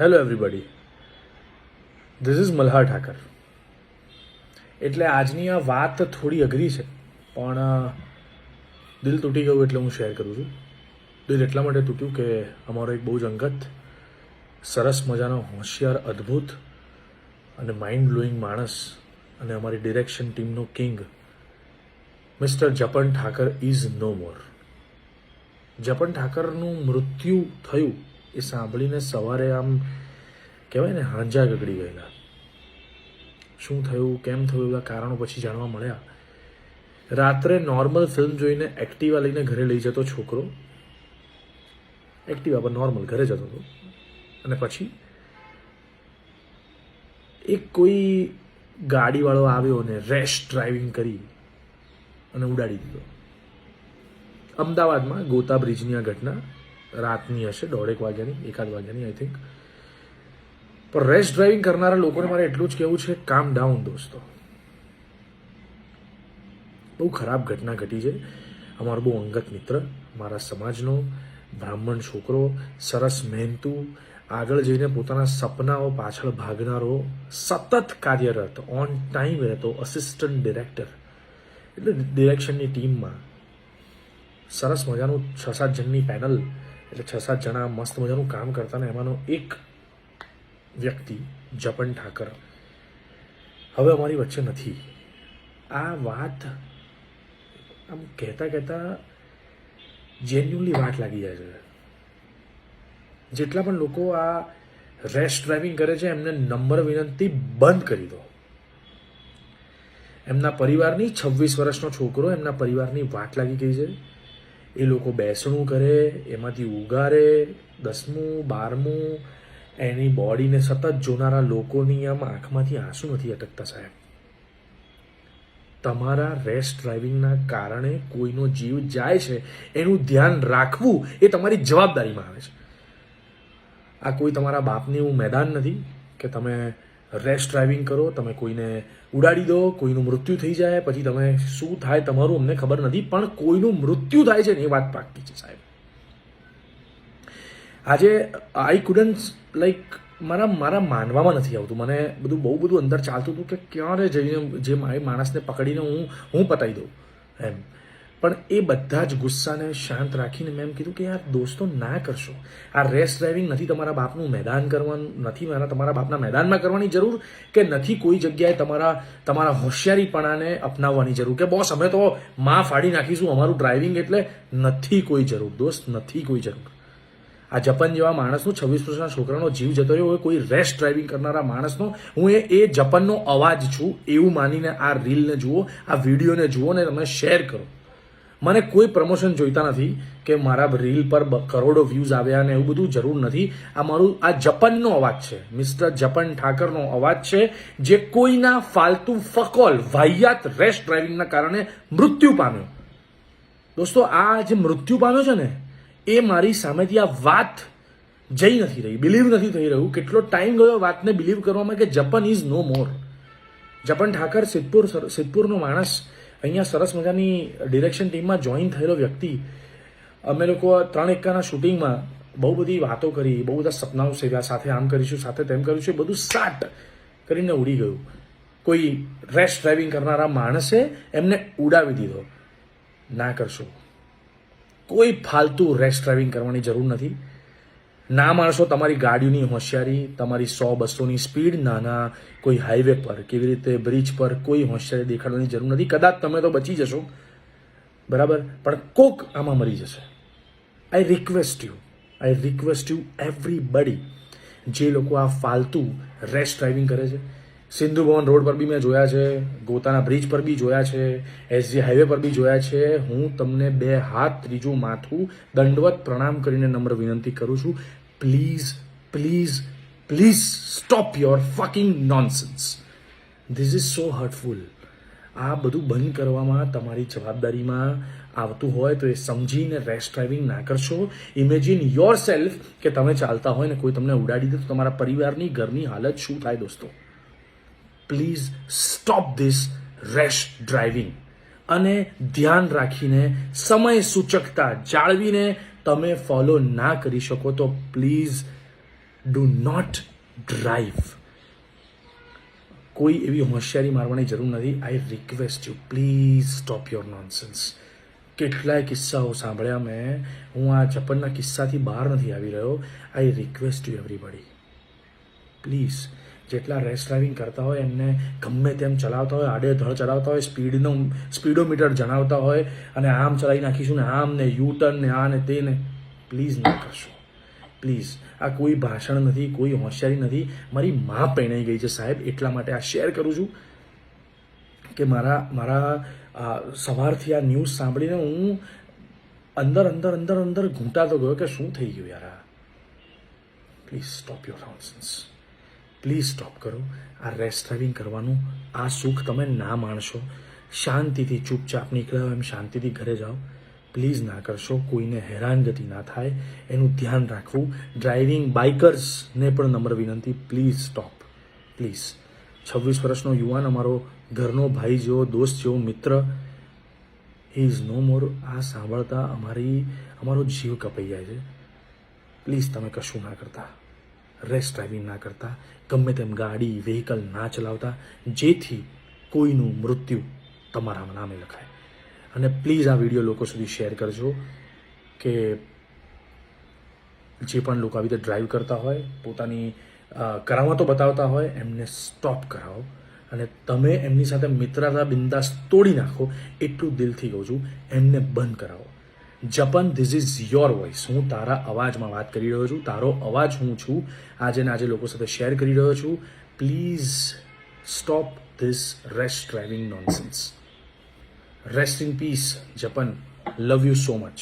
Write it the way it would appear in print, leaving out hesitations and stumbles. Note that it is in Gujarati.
Hello everybody, this is Malhar Thakar. એટલે આજની આ વાત થોડી અઘરી છે, પણ દિલ તૂટી ગયું એટલે હું શેર કરું છું. દિલ એટલા માટે તૂટ્યું કે અમારો એક બહુ જ અંગત, સરસ મજાનો, હોશિયાર, અદ્ભુત અને માઇન્ડ બ્લોઈંગ માણસ અને અમારી ડિરેક્શન ટીમનો king mister Japan Thakar is no more. Japan ઠાકરનું મૃત્યુ થયું એ સાંભળીને સવારે આમ કહેવાય ને હાંજા ગગડી ગયેલા. શું થયું, કેમ થયું, એવા કારણો પછી જાણવા મળ્યા. રાત્રે નોર્મલ ફિલ્મ જોઈને એક્ટિવા લઈને ઘરે લઈ જતો છોકરો, એક્ટિવા પર નોર્મલ ઘરે જતો હતો, અને પછી એક કોઈ ગાડીવાળો આવ્યો અને રેશ ડ્રાઇવિંગ કરી અને ઉડાડી દીધો. અમદાવાદમાં ગોતા બ્રિજની આ ઘટના રાતની હશે, 1:30 વાગ્યાની, 1 વાગ્યાની આઈ થિંક. પણ રેશ ડ્રાઇવિંગ કરનારા લોકોને મારે એટલું જ કહેવું છે, કામ ડાઉન દોસ્તો. બહુ ખરાબ ઘટના ઘટી છે. અમારો બહુ અંગત મિત્ર, મારા સમાજનો બ્રાહ્મણ છોકરો, સરસ મહેનતુ, આગળ જઈને પોતાના સપનાઓ પાછળ ભાગનારો, સતત કાર્યરત, ઓન ટાઈમ રહેતો, અસિસ્ટન્ટ ડિરેક્ટર, એટલે ડિરેક્શનની ટીમમાં સરસ મજાનું 6-7 જણની પેનલ, એટલે 6-7 જણા મસ્ત મજાનું કામ કરતા ને એમાંનો એક વ્યક્તિ જપન ઠાકર હવે અમારી વચ્ચે નથી. આ વાત આમ કહેતા જેન્યુઅલી વાટ લાગી જાય છે. જેટલા પણ લોકો આ રેશ ડ્રાઇવિંગ કરે છે એમને નમ્ર વિનંતી, બંધ કરી દો. એમના પરિવારની, 26 વર્ષનો છોકરો, એમના પરિવારની વાટ લાગી ગઈ છે. એ લોકો બેસણું કરે, એમાંથી ઉગારે, 10મું 12મું, એની બોડીને સતત જોનારા લોકોની આમ આંખમાંથી આંસુ નથી અટકતા સાહેબ. તમારા રેશ ડ્રાઇવિંગના કારણે કોઈનો જીવ જાય છે, એનું ધ્યાન રાખવું એ તમારી જવાબદારીમાં આવે છે. આ કોઈ તમારા બાપનું મેદાન નથી કે તમે રેશ ડ્રાઇવિંગ કરો, તમે કોઈને ઉડાડી દો, કોઈનું મૃત્યુ થઈ જાય, પછી તમે શું થાય તમારું અમને ખબર નથી, પણ કોઈનું મૃત્યુ થાય છે ને એ વાત પાકી છે સાહેબ. આજે આઈ કુડન્ટ મારા માનવામાં નથી આવતું. મને બહુ બધું અંદર ચાલતું હતું કે ક્યારે જઈને જે માણસને પકડીને હું પતાવી દઉં એમ. પણ એ બધા જ ગુસ્સાને શાંત રાખીને મેં એમ કીધું કે યાર દોસ્તો, ના કરશો. આ રેશ ડ્રાઇવિંગ નથી તમારા બાપનું મેદાન કરવાનું, નથી તમારા બાપના મેદાનમાં કરવાની જરૂર, કે નથી કોઈ જગ્યાએ તમારા હોશિયારીપણાને અપનાવવાની જરૂર કે બોસ અમે તો માં ફાડી નાખીશું અમારું ડ્રાઇવિંગ, એટલે નથી કોઈ જરૂર દોસ્ત, નથી કોઈ જરૂર. આ જપન જેવા માણસનું, 26 વર્ષના છોકરાનો જીવ જતો રહ્યો હોય કોઈ રેશ ડ્રાઇવિંગ કરનારા માણસનો, હું એ જપનનો અવાજ છું એવું માનીને આ રીલને જુઓ, આ વિડીયોને જુઓ ને તમે શેર કરો. મને કોઈ પ્રમોશન જોઈતા નથી કે મારા રીલ પર કરોડો વ્યૂઝ આવ્યા ને એવું બધું જરૂર નથી. આ જપનનો અવાજ છે, મિસ્ટર જપન ઠાકરનો અવાજ છે, જે કોઈના ફાલતુ ફકોલ વાહિયાત રેશ ડ્રાઇવિંગના કારણે મૃત્યુ પામ્યો. દોસ્તો, આ જે મૃત્યુ પામ્યો છે ને, એ મારી સામેથી આ વાત જઈ નથી રહી, બિલીવ નથી થઈ રહ્યું. કેટલો ટાઈમ ગયો વાતને બિલીવ કરવામાં કે જપન ઇઝ નો મોર. જપન ઠાકર સિદ્ધપુરનો માણસ, અહીંયા સરસ મજાની ડિરેક્શન ટીમમાં જોઈન થયેલો વ્યક્તિ. અમે લોકો 3 એક્કાના શૂટિંગમાં બહુ બધી વાતો કરી, બહુ બધા સપનાઓ સેવ્યા, સાથે આમ કરીશું, સાથે તેમ કરીશું, બધું સાટ કરીને ઉડી ગયું. કોઈ રેશ ડ્રાઇવિંગ કરનારા માણસે એમને ઉડાવી દીધો. ના કરશો. કોઈ ફાલતુ રેશ ડ્રાઇવિંગ કરવાની જરૂર નથી. ના માણસો તમારી ગાડીઓની હોશિયારી, તમારી 100-200ની સ્પીડ, નાના કોઈ હાઈવે પર, કેવી રીતે બ્રિજ પર કોઈ હોશિયારી દેખાડવાની જરૂર નથી. કદાચ તમે તો બચી જશો, બરાબર, પણ કોક આમાં મરી જશે. આઈ રિક્વેસ્ટ યુ એવરીબડી, જે લોકો આ ફાલતુ રેશ ડ્રાઇવિંગ કરે છે, સિંધુ ભવન રોડ પર બી મેં જોયા છે, ગોતાના બ્રિજ પર બી જોયા છે, એસજી હાઈવે પર બી જોયા છે. હું તમને 2 હાથ, 3જું માથું, દંડવત પ્રણામ કરીને નમ્ર વિનંતી કરું છું, please stop your fucking nonsense. This is so hurtful. આ બધું બંધ કરવામાં તમારી જવાબદારીમાં આવતું હોય તો એ સમજીને રેશ ડ્રાઇવિંગ ના કરશો. ઇમેજિન યોર સેલ્ફ કે તમે ચાલતા હોય ને કોઈ તમને ઉડાડી દે તો તમારા પરિવારની, ઘરની હાલત શું થાય દોસ્તો. Please stop this rash driving. અને ધ્યાન રાખીને, સમય સૂચકતા જાળવીને તમે ફોલો ના કરી શકો તો પ્લીઝ ડુ નોટ ડ્રાઈવ. કોઈ એવી હોશિયારી મારવાની જરૂર નથી. I request you, please stop your nonsense. કેટલાય કિસ્સાઓ સાંભળ્યા મેં. હું આ જપનના કિસ્સાથી બહાર નથી આવી રહ્યો. I request you everybody, please. જેટલા રેસ ડ્રાઇવિંગ કરતા હોય એમને ગમે તેમ ચલાવતા હોય, આડેધડ ચલાવતા હોય, સ્પીડોમીટર જણાવતા હોય અને આમ ચલાવી નાખીશું ને આમ ને યુ ટર્ન ને આ ને તે ને, પ્લીઝ ના કરશો પ્લીઝ. આ કોઈ ભાષણ નથી, કોઈ હોશિયારી નથી. મારી માં પરણાઈ ગઈ છે સાહેબ, એટલા માટે આ શેર કરું છું કે મારા સવારથી આ ન્યૂઝ સાંભળીને હું અંદર ઘૂંટાતો ગયો કે શું થઈ ગયું યાર. Please stop your nonsense, please stop કરો. આ રેસ ડ્રાઇવિંગ કરવાનું આ સુખ તમે ના માણશો. શાંતિથી ચૂપચાપ નીકળ્યા એમ શાંતિથી ઘરે જાઓ. પ્લીઝ ના કરશો. કોઈને હેરાનગતિ ના થાય એનું ધ્યાન રાખવું. ડ્રાઇવિંગ બાઇકર્સને પણ નમ્ર વિનંતી, પ્લીઝ સ્ટોપ, પ્લીઝ. 26 વર્ષનો યુવાન, અમારો ઘરનો ભાઈ જેવો, દોસ્ત જેવો, મિત્ર, હી ઇઝ નો મોર. આ સાંભળતા અમારો જીવ કપાઈ જાય છે. પ્લીઝ તમે કશું ના કરતા, રેસ ડ્રાઇવિંગ ના કરતા, ગમે તેમ ગાડી વ્હીકલ ના ચલાવતા, જેથી કોઈનું મૃત્યુ તમારા નામે લખાય. અને પ્લીઝ આ વિડીયો લોકો સુધી શેર કરજો કે જે પણ લોકો આવી રીતે ડ્રાઈવ કરતા હોય, પોતાની કરામતો બતાવતા હોય, એમને સ્ટોપ કરાવો. અને તમે એમની સાથે મિત્રતા બિંદાસ તોડી નાખો, એટલું દિલથી કહું છું. એમને બંધ કરાવો. જપન, ધીસ ઇઝ યોર વોઇસ. હું તારા અવાજમાં વાત કરી રહ્યો છું. તારો અવાજ હું છું. આજે ને આજે લોકો સાથે શેર કરી રહ્યો છું. Please stop this rash driving nonsense. Rest in peace જપન. Love you so much.